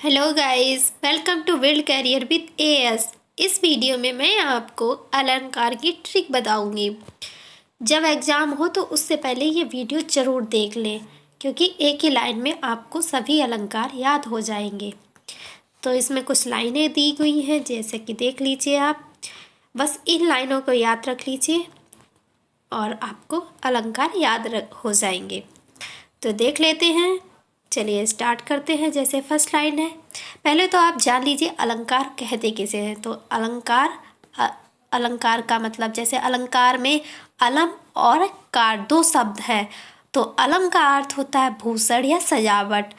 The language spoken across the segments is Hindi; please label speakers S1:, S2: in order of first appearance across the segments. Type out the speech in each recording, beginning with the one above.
S1: Hello guys, welcome to build career with AS. इस वीडियो में मैं आपको अलंकार की ट्रिक बताऊंगी। जब एग्ज़ाम हो तो उससे पहले ये वीडियो ज़रूर देख लें, क्योंकि एक ही लाइन में आपको सभी अलंकार याद हो जाएंगे। तो इसमें कुछ लाइनें दी गई हैं, जैसे कि देख लीजिए आप। बस इन लाइनों को याद रख लीजिए और आपको अलंकार हो जाएंगे। तो देख लेते हैं। चलिए स्टार्ट करते हैं। जैसे फर्स्ट लाइन है, पहले तो आप जान लीजिए अलंकार कहते किसे हैं। तो अलंकार का मतलब, जैसे अलंकार में अलम और कार दो शब्द हैं। तो अलम का अर्थ होता है भूषण या सजावट।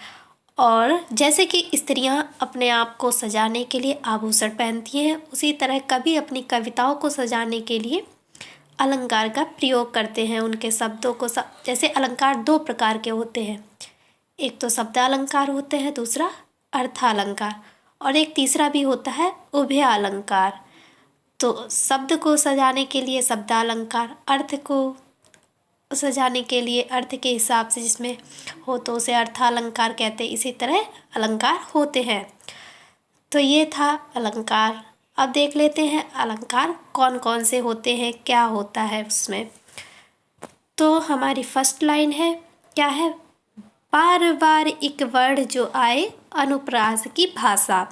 S1: और जैसे कि स्त्रियां अपने आप को सजाने के लिए आभूषण पहनती हैं, उसी तरह कवि अपनी कविताओं को सजाने के लिए अलंकार का प्रयोग करते हैं। उनके शब्दों को जैसे अलंकार दो प्रकार के होते हैं, एक तो शब्द अलंकार होते हैं, दूसरा अर्थालंकार, और एक तीसरा भी होता है उभय अलंकार। तो शब्द को सजाने के लिए शब्द अलंकार, अर्थ को सजाने के लिए अर्थ के हिसाब से जिसमें हो तो उसे अर्थालंकार कहते हैं। इसी तरह अलंकार होते हैं। तो ये था अलंकार। अब देख लेते हैं अलंकार कौन कौन से होते हैं, क्या होता है उसमें। तो हमारी फर्स्ट लाइन है, क्या है? बार बार एक वर्ड जो आए अनुप्रास की भाषा।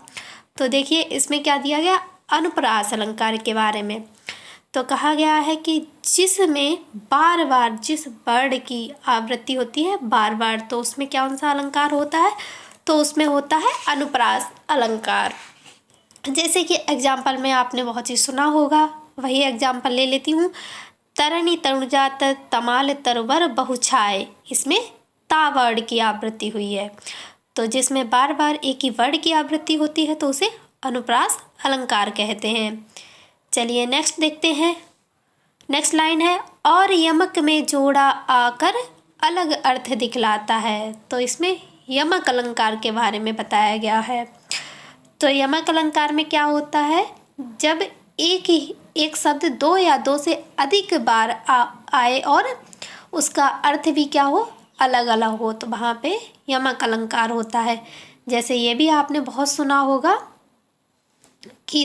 S1: तो देखिए इसमें क्या दिया गया, अनुप्रास अलंकार के बारे में। तो कहा गया है कि जिसमें बार बार जिस वर्ड की आवृत्ति होती है बार बार, तो उसमें कौन सा अलंकार होता है? तो उसमें होता है अनुप्रास अलंकार। जैसे कि एग्जाम्पल में आपने बहुत ही सुना होगा, वही एग्जाम्पल ले लेती हूँ। तरणी तरुजात तमाल तरवर बहुछाए, इसमें ता वर्ड की आवृत्ति हुई है। तो जिसमें बार बार एक ही वर्ड की आवृत्ति होती है तो उसे अनुप्रास अलंकार कहते हैं। चलिए नेक्स्ट देखते हैं। नेक्स्ट लाइन है, और यमक में जोड़ा आकर अलग अर्थ दिखलाता है। तो इसमें यमक अलंकार के बारे में बताया गया है। तो यमक अलंकार में क्या होता है, जब एक शब्द दो या दो से अधिक बार आए और उसका अर्थ भी क्या हो, अलग अलग हो, तो वहाँ पे यमक अलंकार होता है। जैसे ये भी आपने बहुत सुना होगा कि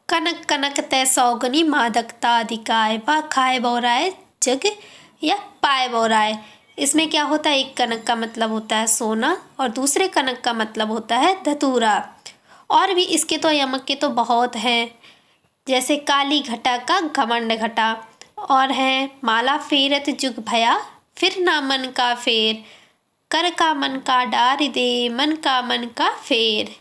S1: कनक कनक तय सौगनी मादकता अधिकाय बा खाए बोराए जग या पाए बोराए। इसमें क्या होता है, एक कनक का मतलब होता है सोना और दूसरे कनक का मतलब होता है धतूरा। और भी इसके तो यमक के तो बहुत हैं, जैसे काली घटा का घमंड घटा, और है माला फेरत जुग भया फिर ना मन का फेर, कर का मन का डार दे मन का फेर।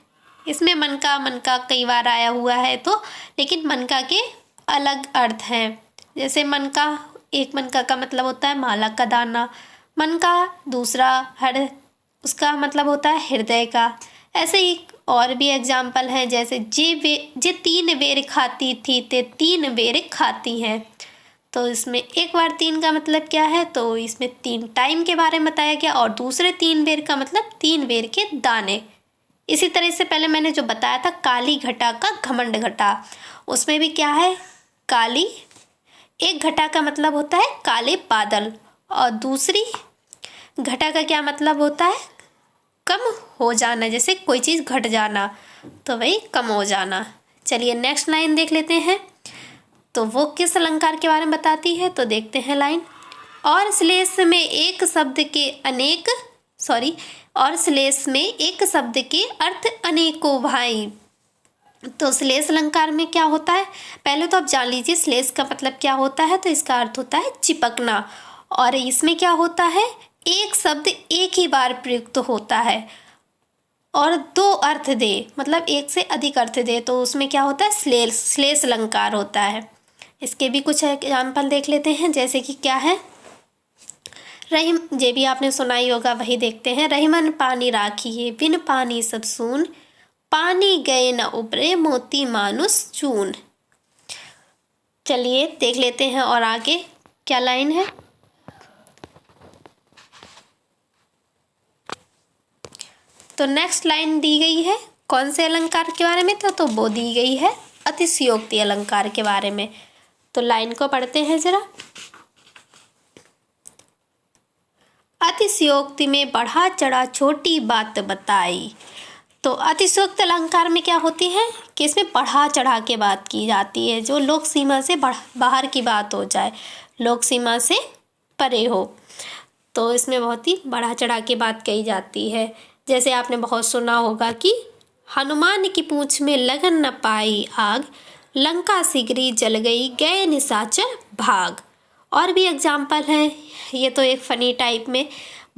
S1: इसमें मन का कई बार आया हुआ है, तो लेकिन मन का के अलग अर्थ हैं। जैसे मन का मतलब होता है माला का दाना, मन का दूसरा उसका मतलब होता है हृदय का। ऐसे ही और भी एग्जाम्पल हैं, जैसे जे तीन बेर खाती थी ते तीन बेर खाती हैं। तो इसमें एक बार तीन का मतलब क्या है, तो इसमें 3 टाइम के बारे में बताया गया, और दूसरे 3 बेर का मतलब 3 बेर के दाने। इसी तरह से पहले मैंने जो बताया था काली घटा का घमंड घटा, उसमें भी क्या है, काली एक घटा का मतलब होता है काले बादल, और दूसरी घटा का क्या मतलब होता है, कम हो जाना, जैसे कोई चीज़ घट जाना, तो वही कम हो जाना। चलिए नेक्स्ट लाइन देख लेते हैं। तो वो किस अलंकार के बारे में बताती है, तो देखते हैं लाइन। और श्लेष में एक शब्द के अर्थ अनेकों भाई। तो श्लेष अलंकार में क्या होता है, पहले तो आप जान लीजिए श्लेष का मतलब क्या होता है। तो इसका अर्थ होता है चिपकना, और इसमें क्या होता है, एक शब्द एक ही बार प्रयुक्त होता है और 2 अर्थ दे, मतलब एक से अधिक अर्थ दे, तो उसमें क्या होता है, श्लेष अलंकार होता है। इसके भी कुछ एग्जाम्पल देख लेते हैं, जैसे कि क्या है, रहीम, ये भी आपने सुना ही होगा, वही देखते हैं। रहीमन पानी राखिए बिन पानी सब सून, पानी गए न उबरे मोती मानुस चून। चलिए देख लेते हैं और आगे क्या लाइन है। तो नेक्स्ट लाइन दी गई है कौन से अलंकार के बारे में, तो वो दी गई है अतिशयोक्ति अलंकार के बारे में। तो लाइन को पढ़ते हैं जरा। अतिशयोक्ति में बढ़ा चढ़ा छोटी बात बताई। तो अतिशयोक्ति अलंकार में क्या होती है कि इसमें बढ़ा चढ़ा के बात की जाती है, जो लोक सीमा से बाहर की बात हो जाए, लोक सीमा से परे हो, तो इसमें बहुत ही बढ़ा चढ़ा के बात कही जाती है। जैसे आपने बहुत सुना होगा कि हनुमान की पूंछ में लगन न पाई आग, लंका शीघ्र जल गई गए निशाचर भाग। और भी एग्जाम्पल है, ये तो एक फनी टाइप में,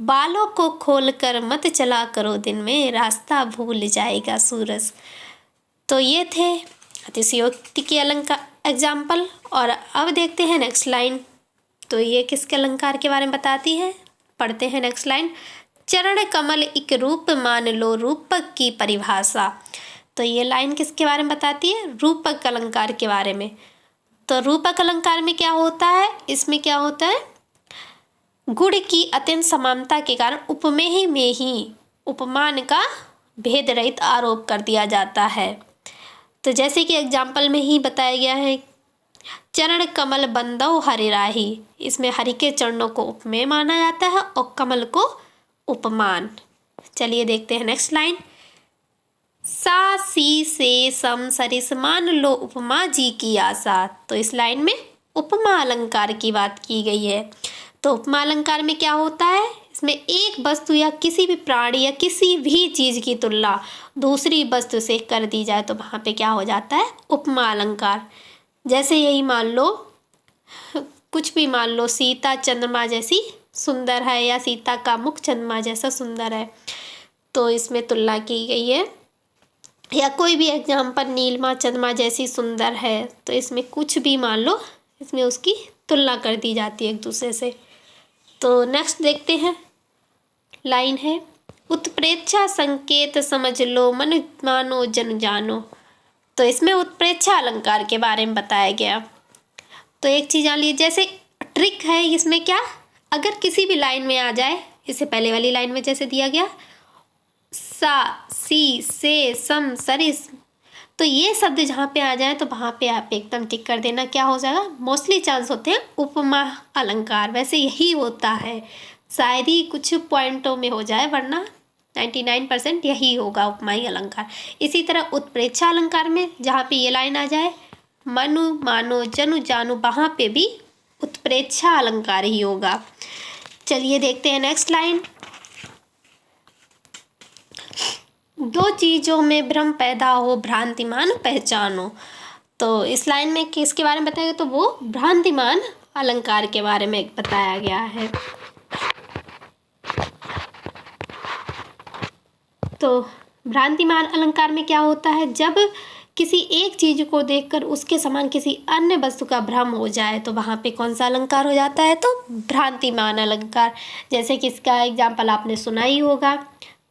S1: बालों को खोल कर मत चला करो दिन में, रास्ता भूल जाएगा सूरज। तो ये थे अतिशयोक्ति के अलंकार एग्जाम्पल। और अब देखते हैं नेक्स्ट लाइन। तो ये किसके अलंकार के बारे में बताती है, पढ़ते हैं नेक्स्ट लाइन। चरण कमल एक रूप मान लो रूपक की परिभाषा। तो ये लाइन किसके बारे में बताती है, रूपक अलंकार के बारे में। तो रूपक अलंकार में क्या होता है, इसमें क्या होता है, गुण की अत्यंत समानता के कारण उपमेय में ही उपमान का भेद रहित आरोप कर दिया जाता है। तो जैसे कि एग्जाम्पल में ही बताया गया है, चरण कमल बंदौ हरि राही, इसमें हरि के चरणों को उपमेय माना जाता है और कमल को उपमान। चलिए देखते हैं नेक्स्ट लाइन। सा सी से सम सरिस मान लो उपमा जी की आशा। तो इस लाइन में उपमा अलंकार की बात की गई है। तो उपमा अलंकार में क्या होता है, इसमें एक वस्तु या किसी भी प्राणी या किसी भी चीज की तुलना दूसरी वस्तु से कर दी जाए तो वहां पे क्या हो जाता है, उपमा अलंकार। जैसे यही मान लो, कुछ भी मान लो, सीता चंद्रमा जैसी सुंदर है या सीता का मुख चंद्रमा जैसा सुंदर है, तो इसमें तुलना की गई है। या कोई भी एग्जाम्पल, नीलिमा चंद्रमा जैसी सुंदर है, तो इसमें कुछ भी मान लो, इसमें उसकी तुलना कर दी जाती है एक दूसरे से। तो नेक्स्ट देखते हैं, लाइन है, उत्प्रेक्षा संकेत समझ लो मन मानो जन जानो। तो इसमें उत्प्रेक्षा अलंकार के बारे में बताया गया। तो एक चीज़ जान लीजिए, जैसे ट्रिक है इसमें, क्या अगर किसी भी लाइन में आ जाए, इससे पहले वाली लाइन में जैसे दिया गया सा सी से सम सरिस, तो ये शब्द जहाँ पे आ जाए तो वहाँ पे आप एकदम टिक कर देना, क्या हो जाएगा, मोस्टली चांस होते हैं उपमा अलंकार। वैसे यही होता है, शायद ही कुछ पॉइंटों में हो जाए, वरना 99% यही होगा उपमाई अलंकार। इसी तरह उत्प्रेक्षा अलंकार में जहाँ पे ये लाइन आ जाए, मनु मानो जनु जानो, वहाँ पे भी उत्प्रेक्षा अलंकार ही होगा। चलिए देखते हैं नेक्स्ट लाइन। दो चीजों में भ्रम पैदा हो भ्रांतिमान पहचानो। तो इस लाइन में किसके बारे में बताया गया, तो वो भ्रांतिमान अलंकार के बारे में बताया गया है। तो भ्रांतिमान अलंकार में क्या होता है, जब किसी एक चीज को देखकर उसके समान किसी अन्य वस्तु का भ्रम हो जाए तो वहाँ पे कौन सा अलंकार हो जाता है, तो भ्रांतिमान अलंकार। जैसे कि इसका एग्जाम्पल आपने सुना ही होगा,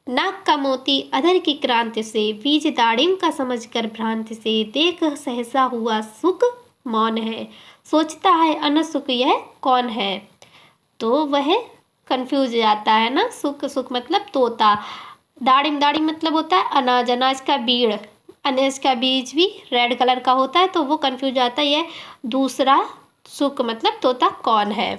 S1: नाक का मोती अधर की क्रांति से, बीज दाड़िम का समझकर भ्रांति से, देख सहसा हुआ सुख मौन है, सोचता है अनसुख यह कौन है। तो वह कंफ्यूज हो जाता है ना, सुख सुख मतलब तोता, दाड़िम दाड़िम मतलब होता है अनाज, अनाज का बीड़, अनाज का बीज भी रेड कलर का होता है, तो वो कंफ्यूज हो जाता है यह दूसरा सुख मतलब तोता कौन है,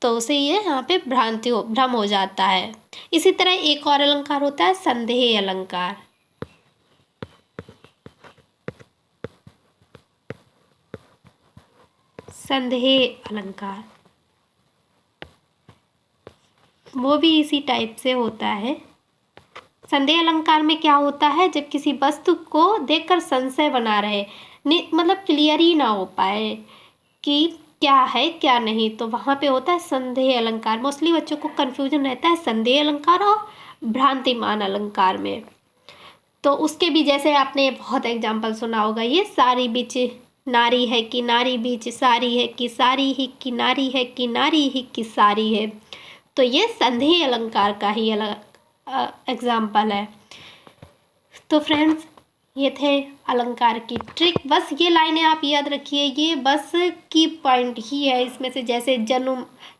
S1: तो उसे ये यहाँ पे भ्रम हो जाता है। इसी तरह एक और अलंकार होता है संदेह अलंकार। संदेह अलंकार वो भी इसी टाइप से होता है। संदेह अलंकार में क्या होता है, जब किसी वस्तु को देखकर संशय बना रहे, मतलब क्लियर ही ना हो पाए कि क्या है क्या नहीं, तो वहाँ पे होता है संदेह अलंकार। मोस्टली बच्चों को कन्फ्यूजन रहता है संदेह अलंकार और भ्रांतिमान अलंकार में। तो उसके भी जैसे आपने बहुत एग्जाम्पल सुना होगा, ये सारी बीच नारी है कि नारी बीच सारी है कि सारी ही कि नारी है कि नारी ही कि सारी है, तो ये संदेह अलंकार का ही एग्जाम्पल है। तो फ्रेंड्स, ये थे अलंकार की ट्रिक। बस ये लाइनें आप याद रखिए, ये बस की पॉइंट ही है इसमें से। जैसे जनु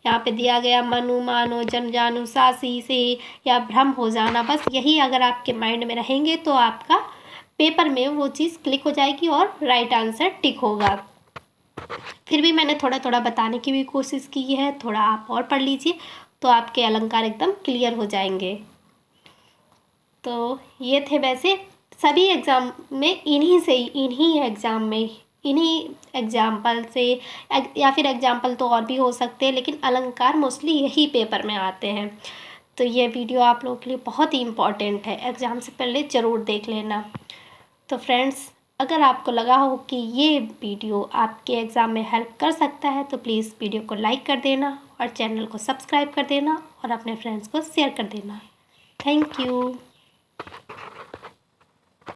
S1: यहाँ पे दिया गया, मनु मानो जन जानू, सासी से, या भ्रम हो जाना, बस यही अगर आपके माइंड में रहेंगे तो आपका पेपर में वो चीज़ क्लिक हो जाएगी और राइट आंसर टिक होगा। फिर भी मैंने थोड़ा थोड़ा बताने की भी कोशिश की है, थोड़ा आप और पढ़ लीजिए तो आपके अलंकार एकदम क्लियर हो जाएंगे। तो ये थे वैसे सभी एग्ज़ाम में इन्हीं एग्जाम्पल से या फिर एग्जाम्पल तो और भी हो सकते हैं, लेकिन अलंकार मोस्टली यही पेपर में आते हैं। तो ये वीडियो आप लोगों के लिए बहुत ही इम्पॉर्टेंट है, एग्ज़ाम से पहले ज़रूर देख लेना। तो फ्रेंड्स, अगर आपको लगा हो कि ये वीडियो आपके एग्ज़ाम में हेल्प कर सकता है तो प्लीज़ वीडियो को लाइक कर देना और चैनल को सब्सक्राइब कर देना और अपने फ्रेंड्स को शेयर कर देना। Thank you.